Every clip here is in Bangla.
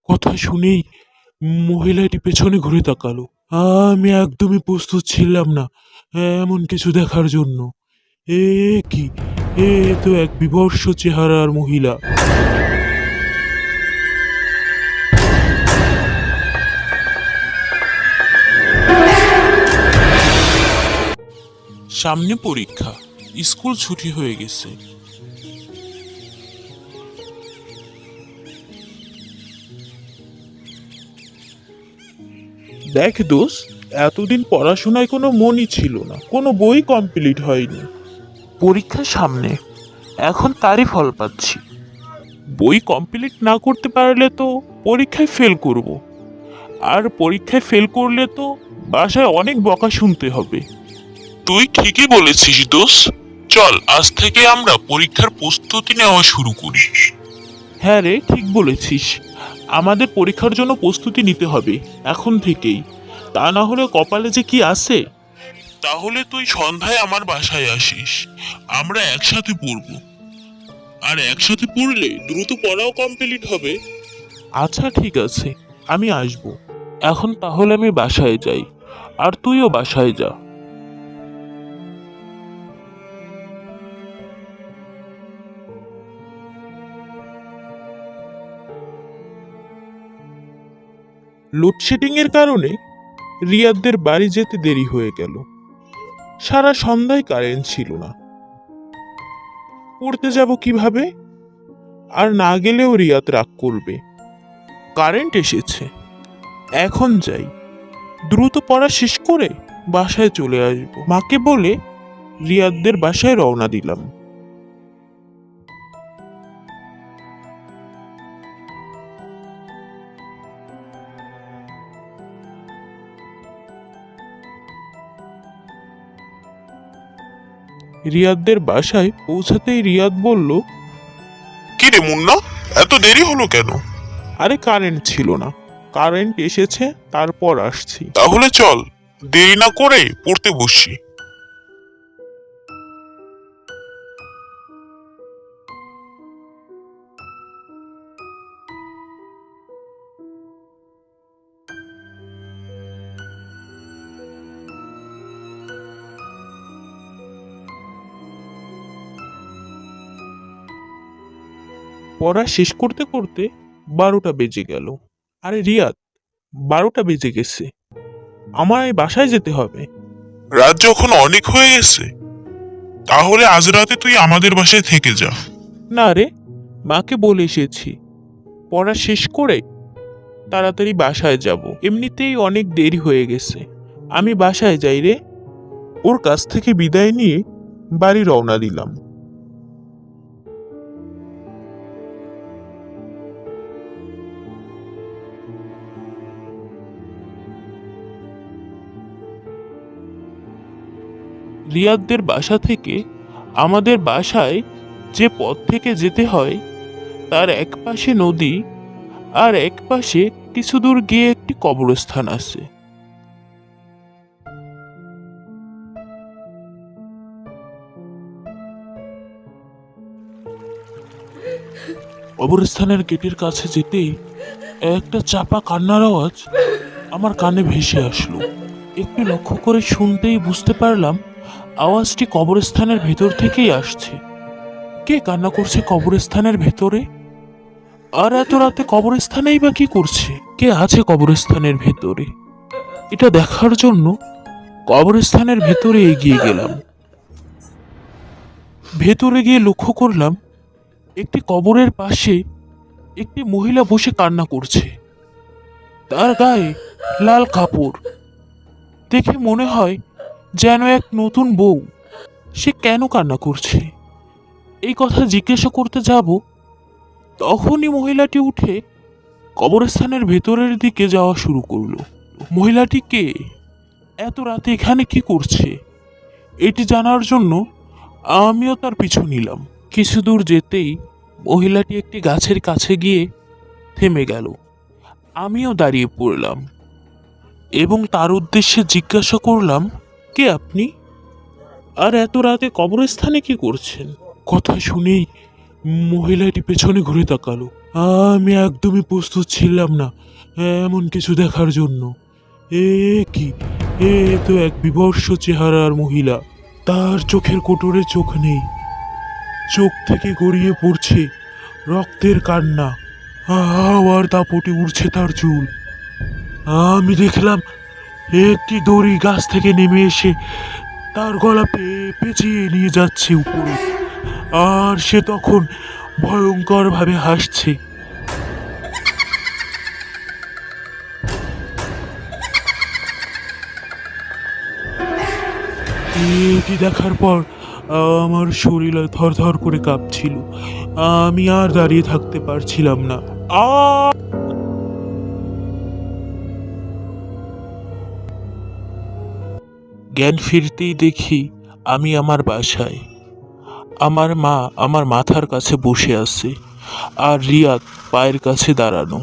কথা শুনেই মহিলাটি পেছনে ঘুরে তাকালো। আমি একদমই প্রস্তুত ছিলাম না এমন কিছু দেখার জন্য। এ কি? এ তো এক বিভৎস চেহারার মহিলা। সামনে পরীক্ষা, স্কুল ছুটি হয়ে গেছে। দেখ দোস্ত, এতদিন পড়াশোনায় কোনো মনই ছিল না, কোনো বই কমপ্লিট হয়নি। পরীক্ষা সামনে, এখন তারই ফল পাচ্ছি। বই কমপ্লিট না করতে পারলে তো পরীক্ষায় ফেল করব, আর পরীক্ষায় ফেল করলে তো বাসায় অনেক বকা শুনতে হবে। তুই ঠিকই বলেছিস দোস্ত, চল আজ থেকে আমরা পরীক্ষার প্রস্তুতি নেওয়া শুরু করি। হ্যাঁ রে, ঠিক বলেছিস, আমাদের পরীক্ষার জন্য প্রস্তুতি নিতে হবে এখন থেকেই, তা না হলে কপালে যে কি আছে। তাহলে তুই সন্ধ্যায় আমার বাসায় আসিস, আমরা একসাথে পড়ব, আর একসাথে পড়লে দ্রুত পড়াও কমপ্লিট হবে। আচ্ছা ঠিক আছে, আমি আসব। এখন তাহলে আমি বাসায় যাই, আর তুইও বাসায় যা। লোডশেডিং এর কারণে রিয়াদদের বাড়ি যেতে দেরি হয়ে গেল। সারা সন্ধ্যায় কারেন্ট ছিল না, পড়তে যাব কিভাবে? আর না গেলেও রিয়াদ রাগ করবে। কারেন্ট এসেছে, এখন যাই, দ্রুত পড়া শেষ করে বাসায় চলে আসব। মাকে বলে রিয়াদদের বাসায় রওনা দিলাম। রিয়াদদের বাসায় পৌঁছাতেই রিয়াদ বলল, কি রে মুন্না, এত দেরি হলো কেন? আরে কারেন্ট ছিল না, কারেন্ট এসেছে তারপর আসছি। তাহলে চল, দেরি না করে পড়তে বসি। পড়া শেষ করতে করতে 12টা বেজে গেল। আরে রিয়াদ, 12টা বেজে গেছে, আমার এই বাসায় যেতে হবে। রাত যখন অনেক হয়ে গেছে, তাহলে আজ রাতে তুই আমাদের বাসায় থেকে যা। না রে, মাকে বলে এসেছি পড়া শেষ করে তাড়াতাড়ি বাসায় যাব, এমনিতেই অনেক দেরি হয়ে গেছে। আমি বাসায় যাই রে। ওর কাছ থেকে বিদায় নিয়ে বাড়ি রওনা দিলাম। রিয়াদদের বাসা থেকে আমাদের বাসায় যে পথ থেকে যেতে হয়, তার এক পাশে নদী, আর এক পাশে কিছু দূর গিয়ে একটি কবরস্থান আছে। কবরস্থানের গেটের কাছে যেতেই একটা চাপা কান্নার আওয়াজ আমার কানে ভেসে আসলো। একটু লক্ষ্য করে শুনতেই বুঝতে পারলাম আওয়াজটি কবরস্থানের ভেতর থেকেই আসছে। কে কান্না করছে কবরস্থানের ভেতরে? আর এত রাতে কবরস্থানেই বা কি করছে? কে আছে কবরস্থানের ভেতরে? এটা দেখার জন্য কবরস্থানের ভেতরে এগিয়ে গেলাম। ভেতরে গিয়ে লক্ষ্য করলাম একটি কবরের পাশে একটি মহিলা বসে কান্না করছে। তার গায়ে লাল কাপড়, দেখে মনে হয় যেন এক নতুন বউ। সে কেন কান্না করছে এই কথা জিজ্ঞাসা করতে যাব, তখনই মহিলাটি উঠে কবরস্থানের ভেতরের দিকে যাওয়া শুরু করলো। মহিলাটি কে? এত রাতে এখানে কি করছে? এটি জানার জন্য আমিও তার পিছু নিলাম। কিছু দূর যেতেই মহিলাটি একটি গাছের কাছে গিয়ে থেমে গেল। আমিও দাঁড়িয়ে পড়লাম এবং তার উদ্দেশ্যে জিজ্ঞাসা করলাম, কে আপনি? আর এত রাতে কবরস্থানে কি করছেন? কথা শুনেই মহিলাটি পেছনে ঘুরে তাকালো। আমি একদমই প্রস্তুত ছিলাম না এমন কিছু দেখার জন্য। এ কি, এ তো এক বিভৎস চেহারার মহিলা। তার চোখের কোটরে চোখ নেই, চোখ থেকে গড়িয়ে পড়ছে রক্তের কান্না। আর দাপটে উড়ছে তার চুল। আমি দেখলাম একটি দড়ি গাছ থেকে নেমে এসে তার গলা পেঁচিয়ে নিয়ে যাচ্ছে উপরে। আর সে তখন ভয়ঙ্কর ভাবে হাসছে। এটি দেখার পর আমার শরীর থরথর করে কাঁপছিল। আমি আর দাঁড়িয়ে থাকতে পারছিলাম না। আ জ্ঞান ফিরতেই দেখি আমি আমার বাসায়। আমার মা আমার মাথার কাছে বসে আছে, আর রিয়াদ পায়ের কাছে দাঁড়ানো।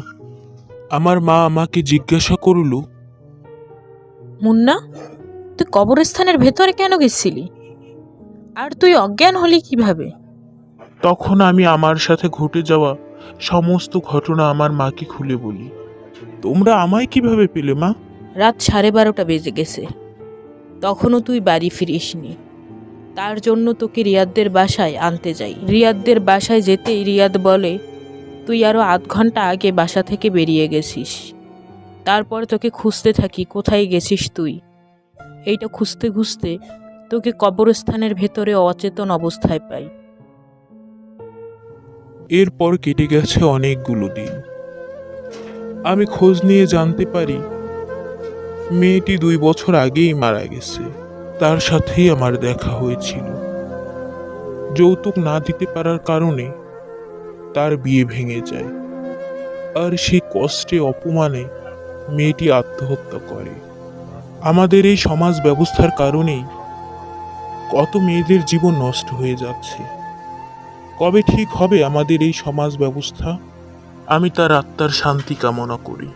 আমার মা আমাকে জিজ্ঞাসা করল, মুন্না, তুই কবরস্থানের ভেতরে কেন গেছিলি? আর তুই অজ্ঞান হলি কিভাবে? তখন আমি আমার সাথে ঘটে যাওয়া সমস্ত ঘটনা আমার মাকে খুলে বলি। তোমরা আমায় কিভাবে পেলে মা? রাত 12:30 বেজে গেছে, তখনও তুই বাড়ি ফিরিসনি। তার জন্য তোকে রিয়াদদের বাসায় আনতে যাই। রিয়াদদের বাসায় যেতেই রিয়াদ বলে তুই আরও আধ ঘন্টা আগে বাসা থেকে বেরিয়ে গেছিস। তারপর তোকে খুঁজতে থাকি, কোথায় গেছিস তুই। এইটা খুঁজতে খুঁজতে তোকে কবরস্থানের ভেতরে অচেতন অবস্থায় পাই। এরপর কেটে গেছে অনেকগুলো দিন। আমি খোঁজ নিয়ে জানতে পারি মেয়েটি 2 বছর আগেই মারা গেছে। তার সাথেই আমার দেখা হয়েছিল। যৌতুক না দিতে পারার কারণে তার বিয়ে ভেঙে যায়, আর সেই কষ্টে অপমানে মেয়েটি আত্মহত্যা করে। আমাদের এই সমাজ ব্যবস্থার কারণেই কত মেয়েদের জীবন নষ্ট হয়ে যাচ্ছে। কবে ঠিক হবে আমাদের এই সমাজ ব্যবস্থা? আমি তার আত্মার শান্তি কামনা করি।